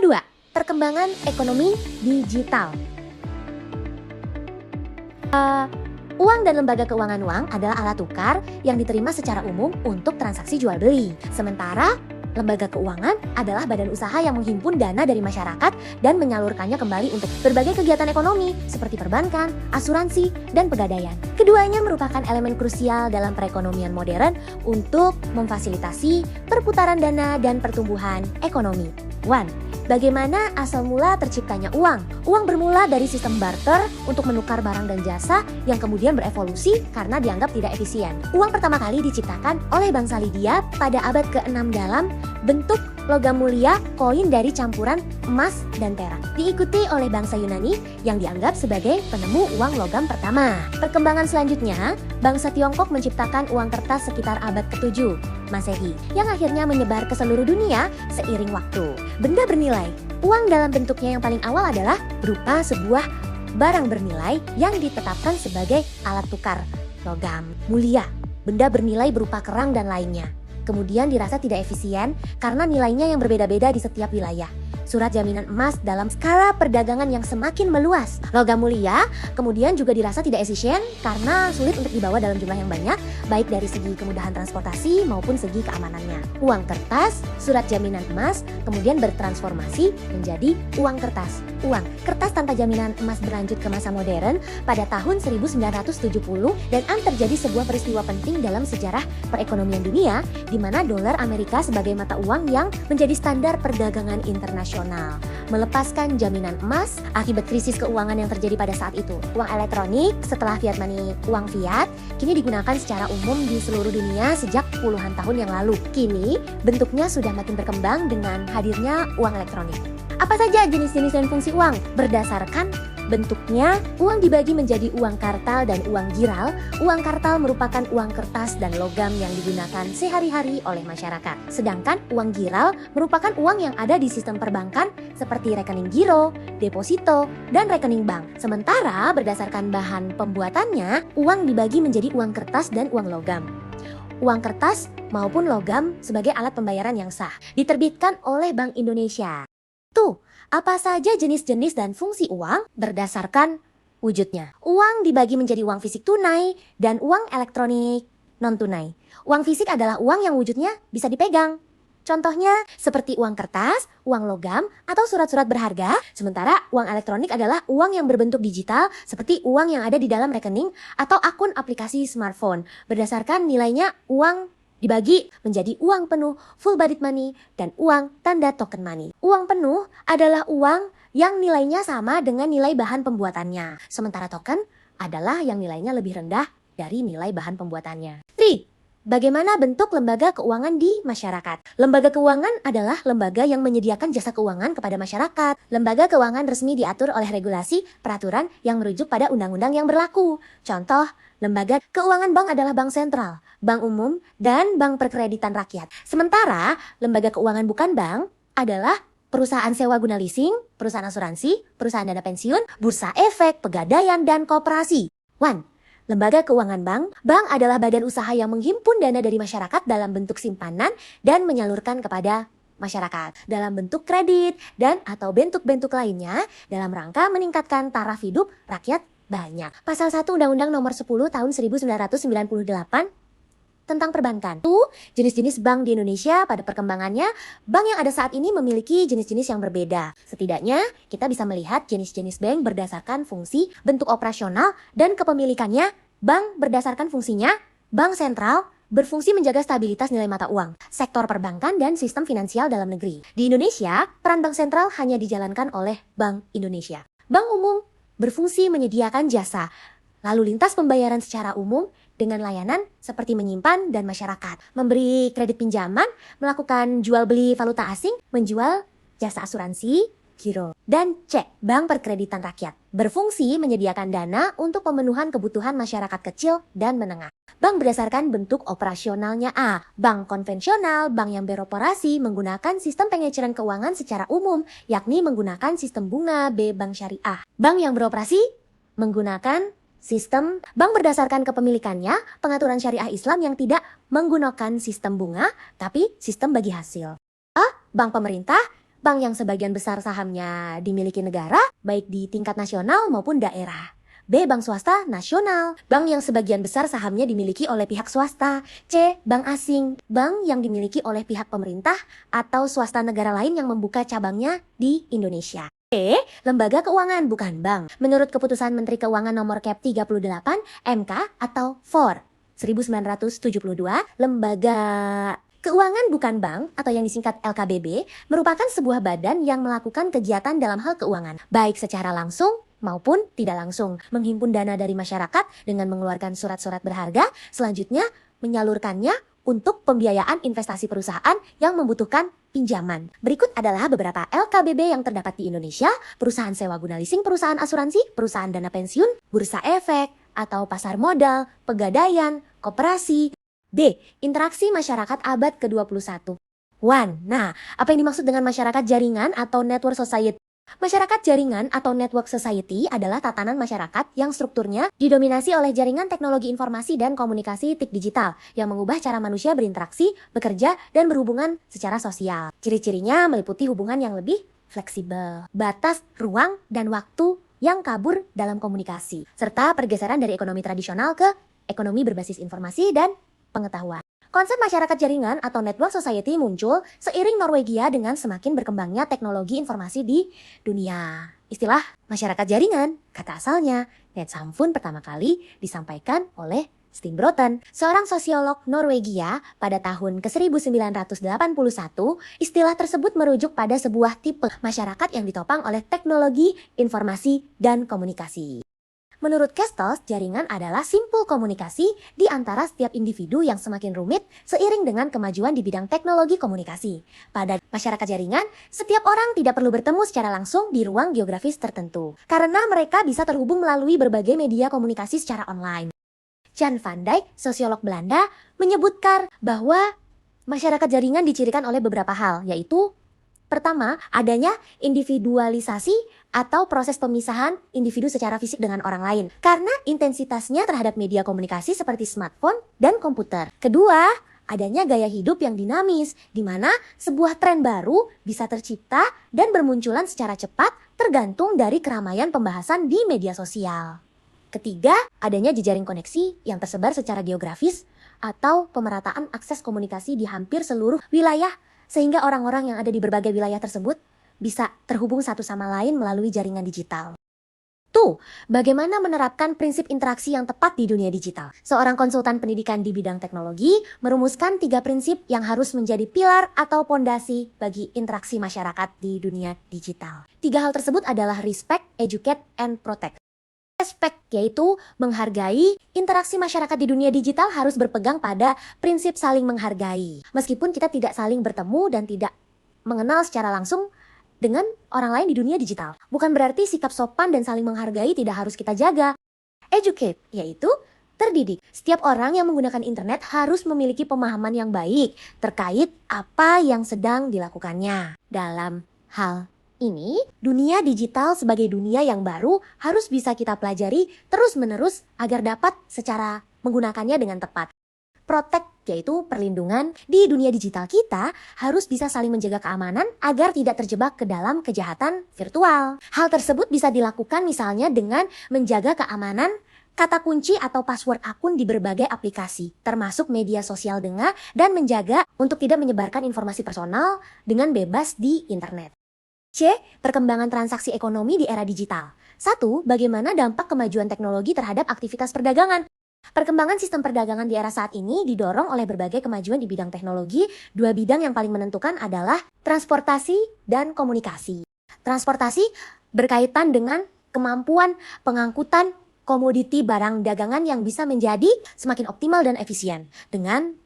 Nomor 2, perkembangan ekonomi digital. Uang dan lembaga keuangan uang adalah alat tukar yang diterima secara umum untuk transaksi jual beli. Sementara lembaga keuangan adalah badan usaha yang menghimpun dana dari masyarakat dan menyalurkannya kembali untuk berbagai kegiatan ekonomi seperti perbankan, asuransi, dan pegadaian. Keduanya merupakan elemen krusial dalam perekonomian modern untuk memfasilitasi perputaran dana dan pertumbuhan ekonomi. 1. Bagaimana asal mula terciptanya uang? Uang bermula dari sistem barter untuk menukar barang dan jasa yang kemudian berevolusi karena dianggap tidak efisien. Uang pertama kali diciptakan oleh bangsa Lydia pada abad ke-6 dalam bentuk logam mulia koin dari campuran emas dan perak. Diikuti oleh bangsa Yunani yang dianggap sebagai penemu uang logam pertama. Perkembangan selanjutnya, bangsa Tiongkok menciptakan uang kertas sekitar abad ke-7 Masehi yang akhirnya menyebar ke seluruh dunia seiring waktu. Benda bernilai. Uang dalam bentuknya yang paling awal adalah berupa sebuah barang bernilai yang ditetapkan sebagai alat tukar logam mulia. Benda bernilai berupa kerang dan lainnya. Kemudian dirasa tidak efisien karena nilainya yang berbeda-beda di setiap wilayah. Surat jaminan emas dalam skala perdagangan yang semakin meluas. Logam mulia kemudian juga dirasa tidak efisien karena sulit untuk dibawa dalam jumlah yang banyak, baik dari segi kemudahan transportasi maupun segi keamanannya. Uang kertas, surat jaminan emas, kemudian bertransformasi menjadi uang kertas. Uang kertas tanpa jaminan emas berlanjut ke masa modern pada tahun 1970 dan terjadi sebuah peristiwa penting dalam sejarah perekonomian dunia, di mana dolar Amerika sebagai mata uang yang menjadi standar perdagangan internasional melepaskan jaminan emas akibat krisis keuangan yang terjadi pada saat itu. Uang elektronik setelah fiat money, uang fiat, kini digunakan secara umum di seluruh dunia sejak puluhan tahun yang lalu. Kini bentuknya sudah makin berkembang dengan hadirnya uang elektronik. Apa saja jenis-jenis dan fungsi uang? Berdasarkan bentuknya, uang dibagi menjadi uang kartal dan uang giral. Uang kartal merupakan uang kertas dan logam yang digunakan sehari-hari oleh masyarakat. Sedangkan uang giral merupakan uang yang ada di sistem perbankan seperti rekening giro, deposito, dan rekening bank. Sementara berdasarkan bahan pembuatannya, uang dibagi menjadi uang kertas dan uang logam. Uang kertas maupun logam sebagai alat pembayaran yang sah, diterbitkan oleh Bank Indonesia. Tuh, apa saja jenis-jenis dan fungsi uang berdasarkan wujudnya. Uang dibagi menjadi uang fisik tunai dan uang elektronik non-tunai. Uang fisik adalah uang yang wujudnya bisa dipegang. Contohnya seperti uang kertas, uang logam, atau surat-surat berharga. Sementara uang elektronik adalah uang yang berbentuk digital seperti uang yang ada di dalam rekening atau akun aplikasi smartphone. Berdasarkan nilainya, uang dibagi menjadi uang penuh, full bodied money, dan uang tanda token money. Uang penuh adalah uang yang nilainya sama dengan nilai bahan pembuatannya. Sementara token adalah yang nilainya lebih rendah dari nilai bahan pembuatannya. 3. Bagaimana bentuk lembaga keuangan di masyarakat? Lembaga keuangan adalah lembaga yang menyediakan jasa keuangan kepada masyarakat. Lembaga keuangan resmi diatur oleh regulasi, peraturan yang merujuk pada undang-undang yang berlaku. Contoh, lembaga keuangan bank adalah bank sentral, bank umum, dan bank perkreditan rakyat. Sementara, lembaga keuangan bukan bank adalah perusahaan sewa guna leasing, perusahaan asuransi, perusahaan dana pensiun, bursa efek, pegadaian, dan koperasi. 1. Lembaga keuangan bank. Bank adalah badan usaha yang menghimpun dana dari masyarakat dalam bentuk simpanan dan menyalurkan kepada masyarakat dalam bentuk kredit dan atau bentuk-bentuk lainnya dalam rangka meningkatkan taraf hidup rakyat banyak. Pasal 1 Undang-Undang Nomor 10 Tahun 1998 tentang perbankan. Jenis-jenis bank di Indonesia pada perkembangannya, bank yang ada saat ini memiliki jenis-jenis yang berbeda. Setidaknya, kita bisa melihat jenis-jenis bank berdasarkan fungsi, bentuk operasional, dan kepemilikannya. Bank berdasarkan fungsinya, bank sentral berfungsi menjaga stabilitas nilai mata uang, sektor perbankan, dan sistem finansial dalam negeri. Di Indonesia, peran bank sentral hanya dijalankan oleh Bank Indonesia. Bank umum berfungsi menyediakan jasa, lalu lintas pembayaran secara umum, dengan layanan seperti menyimpan dan masyarakat, memberi kredit pinjaman, melakukan jual beli valuta asing, menjual jasa asuransi, giro, dan C. Bank perkreditan rakyat berfungsi menyediakan dana untuk pemenuhan kebutuhan masyarakat kecil dan menengah. Bank berdasarkan bentuk operasionalnya. A. Bank konvensional, bank yang beroperasi menggunakan sistem pengeceran keuangan secara umum, yakni menggunakan sistem bunga. B. Bank syariah, bank yang beroperasi menggunakan sistem bank berdasarkan kepemilikannya, pengaturan syariah Islam yang tidak menggunakan sistem bunga, tapi sistem bagi hasil. A. Bank pemerintah, bank yang sebagian besar sahamnya dimiliki negara, baik di tingkat nasional maupun daerah. B. Bank swasta nasional, bank yang sebagian besar sahamnya dimiliki oleh pihak swasta. C. Bank asing, bank yang dimiliki oleh pihak pemerintah atau swasta negara lain yang membuka cabangnya di Indonesia. E. Lembaga keuangan bukan bank. Menurut keputusan Menteri Keuangan nomor Cap 38 MK atau FOR 1972, lembaga keuangan bukan bank atau yang disingkat LKBB merupakan sebuah badan yang melakukan kegiatan dalam hal keuangan, baik secara langsung maupun tidak langsung, menghimpun dana dari masyarakat dengan mengeluarkan surat-surat berharga, selanjutnya menyalurkannya untuk pembiayaan investasi perusahaan yang membutuhkan pinjaman. Berikut adalah beberapa LKBB yang terdapat di Indonesia: perusahaan sewa guna leasing, perusahaan asuransi, perusahaan dana pensiun, bursa efek atau pasar modal, pegadaian, koperasi. B. Interaksi masyarakat abad ke-21. 1. Nah, apa yang dimaksud dengan masyarakat jaringan atau network society? Masyarakat jaringan atau network society adalah tatanan masyarakat yang strukturnya didominasi oleh jaringan teknologi informasi dan komunikasi TIK digital yang mengubah cara manusia berinteraksi, bekerja, dan berhubungan secara sosial. Ciri-cirinya meliputi hubungan yang lebih fleksibel, batas, ruang, dan waktu yang kabur dalam komunikasi, serta pergeseran dari ekonomi tradisional ke ekonomi berbasis informasi dan pengetahuan. Konsep masyarakat jaringan atau network society muncul seiring Norwegia dengan semakin berkembangnya teknologi informasi di dunia. Istilah masyarakat jaringan, kata asalnya, Netsamfund pertama kali disampaikan oleh Steenbroten, seorang sosiolog Norwegia pada tahun ke-1981. Istilah tersebut merujuk pada sebuah tipe masyarakat yang ditopang oleh teknologi informasi dan komunikasi. Menurut Kestels, jaringan adalah simpul komunikasi di antara setiap individu yang semakin rumit seiring dengan kemajuan di bidang teknologi komunikasi. Pada masyarakat jaringan, setiap orang tidak perlu bertemu secara langsung di ruang geografis tertentu, karena mereka bisa terhubung melalui berbagai media komunikasi secara online. Jan van Dijk, sosiolog Belanda, menyebutkan bahwa masyarakat jaringan dicirikan oleh beberapa hal, yaitu pertama, adanya individualisasi atau proses pemisahan individu secara fisik dengan orang lain karena intensitasnya terhadap media komunikasi seperti smartphone dan komputer. Kedua, adanya gaya hidup yang dinamis di mana sebuah tren baru bisa tercipta dan bermunculan secara cepat tergantung dari keramaian pembahasan di media sosial. Ketiga, adanya jejaring koneksi yang tersebar secara geografis atau pemerataan akses komunikasi di hampir seluruh wilayah sehingga orang-orang yang ada di berbagai wilayah tersebut bisa terhubung satu sama lain melalui jaringan digital. Tuh, bagaimana menerapkan prinsip interaksi yang tepat di dunia digital? Seorang konsultan pendidikan di bidang teknologi merumuskan 3 prinsip yang harus menjadi pilar atau pondasi bagi interaksi masyarakat di dunia digital. 3 hal tersebut adalah respect, educate, and protect. Respect yaitu menghargai. Interaksi masyarakat di dunia digital harus berpegang pada prinsip saling menghargai. Meskipun kita tidak saling bertemu dan tidak mengenal secara langsung dengan orang lain di dunia digital, bukan berarti sikap sopan dan saling menghargai tidak harus kita jaga. Educate yaitu terdidik. Setiap orang yang menggunakan internet harus memiliki pemahaman yang baik terkait apa yang sedang dilakukannya. Dalam hal ini, dunia digital sebagai dunia yang baru harus bisa kita pelajari terus-menerus agar dapat secara menggunakannya dengan tepat. Protect yaitu perlindungan. Di dunia digital kita harus bisa saling menjaga keamanan agar tidak terjebak ke dalam kejahatan virtual. Hal tersebut bisa dilakukan misalnya dengan menjaga keamanan kata kunci atau password akun di berbagai aplikasi, termasuk media sosial dan menjaga untuk tidak menyebarkan informasi personal dengan bebas di internet. C. Perkembangan transaksi ekonomi di era digital. 1. Bagaimana dampak kemajuan teknologi terhadap aktivitas perdagangan? Perkembangan sistem perdagangan di era saat ini didorong oleh berbagai kemajuan di bidang teknologi. 2 bidang yang paling menentukan adalah transportasi dan komunikasi. Transportasi berkaitan dengan kemampuan pengangkutan komoditi barang dagangan yang bisa menjadi semakin optimal dan efisien.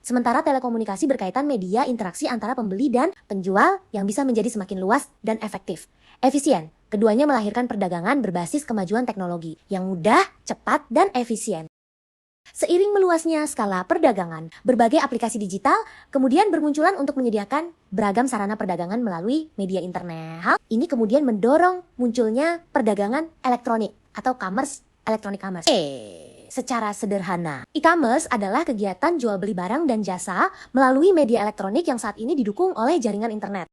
Sementara telekomunikasi berkaitan media interaksi antara pembeli dan penjual yang bisa menjadi semakin luas dan efektif. Efisien, keduanya melahirkan perdagangan berbasis kemajuan teknologi yang mudah, cepat, dan efisien. Seiring meluasnya skala perdagangan, berbagai aplikasi digital kemudian bermunculan untuk menyediakan beragam sarana perdagangan melalui media internet. Hal ini kemudian mendorong munculnya perdagangan elektronik atau electronic commerce. Secara sederhana, e-commerce adalah kegiatan jual beli barang dan jasa melalui media elektronik yang saat ini didukung oleh jaringan internet.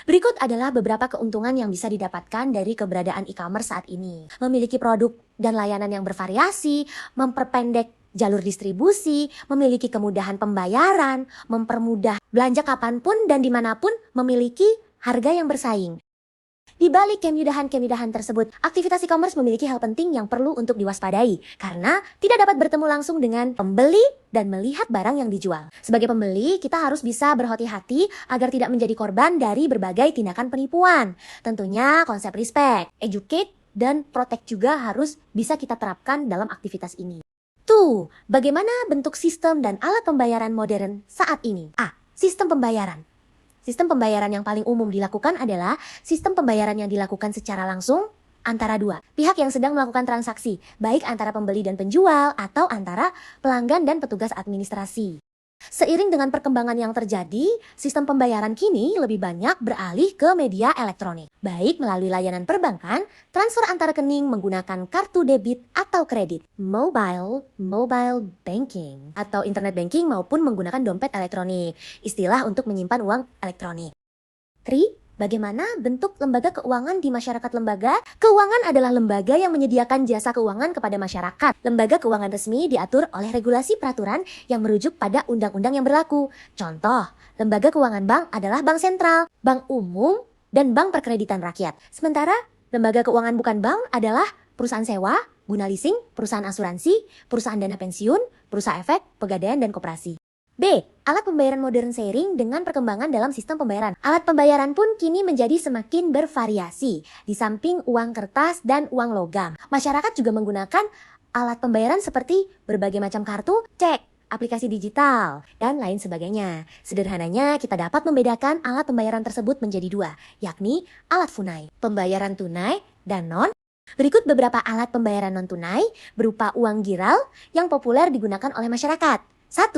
Berikut adalah beberapa keuntungan yang bisa didapatkan dari keberadaan e-commerce saat ini. Memiliki produk dan layanan yang bervariasi, memperpendek jalur distribusi, memiliki kemudahan pembayaran, mempermudah belanja kapanpun dan dimanapun, memiliki harga yang bersaing. Di balik kemudahan-kemudahan tersebut, aktivitas e-commerce memiliki hal penting yang perlu untuk diwaspadai karena tidak dapat bertemu langsung dengan pembeli dan melihat barang yang dijual. Sebagai pembeli, kita harus bisa berhati-hati agar tidak menjadi korban dari berbagai tindakan penipuan. Tentunya konsep respect, educate, dan protect juga harus bisa kita terapkan dalam aktivitas ini. Tuh, bagaimana bentuk sistem dan alat pembayaran modern saat ini? A. Sistem pembayaran. Sistem pembayaran yang paling umum dilakukan adalah sistem pembayaran yang dilakukan secara langsung antara dua pihak yang sedang melakukan transaksi, baik antara pembeli dan penjual atau antara pelanggan dan petugas administrasi. Seiring dengan perkembangan yang terjadi, sistem pembayaran kini lebih banyak beralih ke media elektronik, baik melalui layanan perbankan, transfer antar rekening menggunakan kartu debit atau kredit, mobile banking, atau internet banking maupun menggunakan dompet elektronik, istilah untuk menyimpan uang elektronik. 3. Bagaimana bentuk lembaga keuangan di masyarakat lembaga? Keuangan adalah lembaga yang menyediakan jasa keuangan kepada masyarakat. Lembaga keuangan resmi diatur oleh regulasi peraturan yang merujuk pada undang-undang yang berlaku. Contoh, lembaga keuangan bank adalah bank sentral, bank umum, dan bank perkreditan rakyat. Sementara, lembaga keuangan bukan bank adalah perusahaan sewa, guna leasing, perusahaan asuransi, perusahaan dana pensiun, perusahaan efek, pegadaian, dan koperasi. B. Alat pembayaran modern seiring dengan perkembangan dalam sistem pembayaran. Alat pembayaran pun kini menjadi semakin bervariasi. Di samping uang kertas dan uang logam, masyarakat juga menggunakan alat pembayaran seperti berbagai macam kartu, cek, aplikasi digital, dan lain sebagainya. Sederhananya, kita dapat membedakan alat pembayaran tersebut menjadi dua, yakni alat tunai, pembayaran tunai, dan non. Berikut beberapa alat pembayaran non-tunai berupa uang giral yang populer digunakan oleh masyarakat. 1.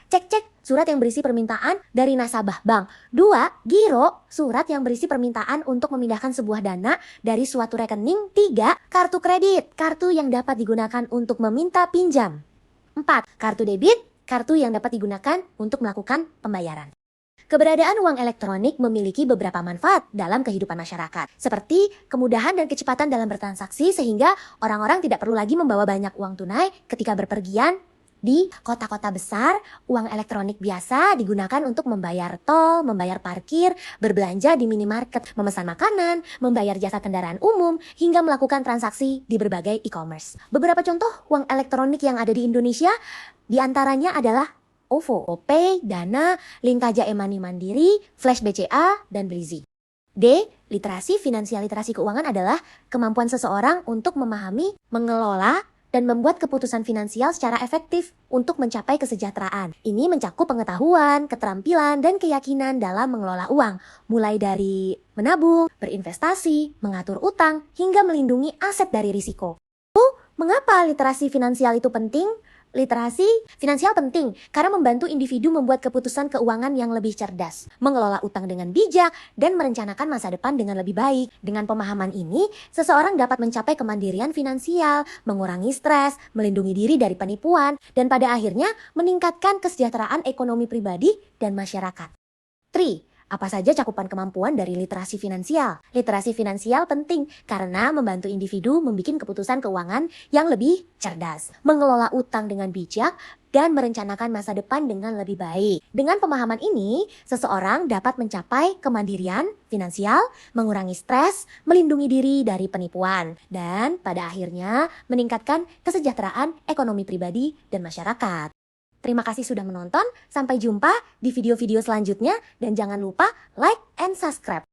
Cek surat yang berisi permintaan dari nasabah bank. 2. Giro, surat yang berisi permintaan untuk memindahkan sebuah dana dari suatu rekening. 3. Kartu kredit, kartu yang dapat digunakan untuk meminta pinjam. 4. Kartu debit, kartu yang dapat digunakan untuk melakukan pembayaran. Keberadaan uang elektronik memiliki beberapa manfaat dalam kehidupan masyarakat, seperti kemudahan dan kecepatan dalam bertransaksi sehingga orang-orang tidak perlu lagi membawa banyak uang tunai ketika berpergian. Di kota-kota besar, uang elektronik biasa digunakan untuk membayar tol, membayar parkir, berbelanja di minimarket, memesan makanan, membayar jasa kendaraan umum, hingga melakukan transaksi di berbagai e-commerce. Beberapa contoh uang elektronik yang ada di Indonesia, diantaranya adalah OVO, GoPay, Dana, Link KJ e-Money Mandiri, Flash BCA, dan Brizi. D. Literasi finansial. Literasi keuangan adalah kemampuan seseorang untuk memahami, mengelola, dan membuat keputusan finansial secara efektif untuk mencapai kesejahteraan. Ini mencakup pengetahuan, keterampilan, dan keyakinan dalam mengelola uang, mulai dari menabung, berinvestasi, mengatur utang, hingga melindungi aset dari risiko. Mengapa literasi finansial itu penting? Literasi finansial penting karena membantu individu membuat keputusan keuangan yang lebih cerdas, mengelola utang dengan bijak, dan merencanakan masa depan dengan lebih baik. Dengan pemahaman ini, seseorang dapat mencapai kemandirian finansial, mengurangi stres, melindungi diri dari penipuan, dan pada akhirnya meningkatkan kesejahteraan ekonomi pribadi dan masyarakat. 3. Apa saja cakupan kemampuan dari literasi finansial? Literasi finansial penting karena membantu individu membuat keputusan keuangan yang lebih cerdas, mengelola utang dengan bijak, dan merencanakan masa depan dengan lebih baik. Dengan pemahaman ini, seseorang dapat mencapai kemandirian finansial, mengurangi stres, melindungi diri dari penipuan, dan pada akhirnya meningkatkan kesejahteraan ekonomi pribadi dan masyarakat. Terima kasih sudah menonton, sampai jumpa di video-video selanjutnya dan jangan lupa like and subscribe.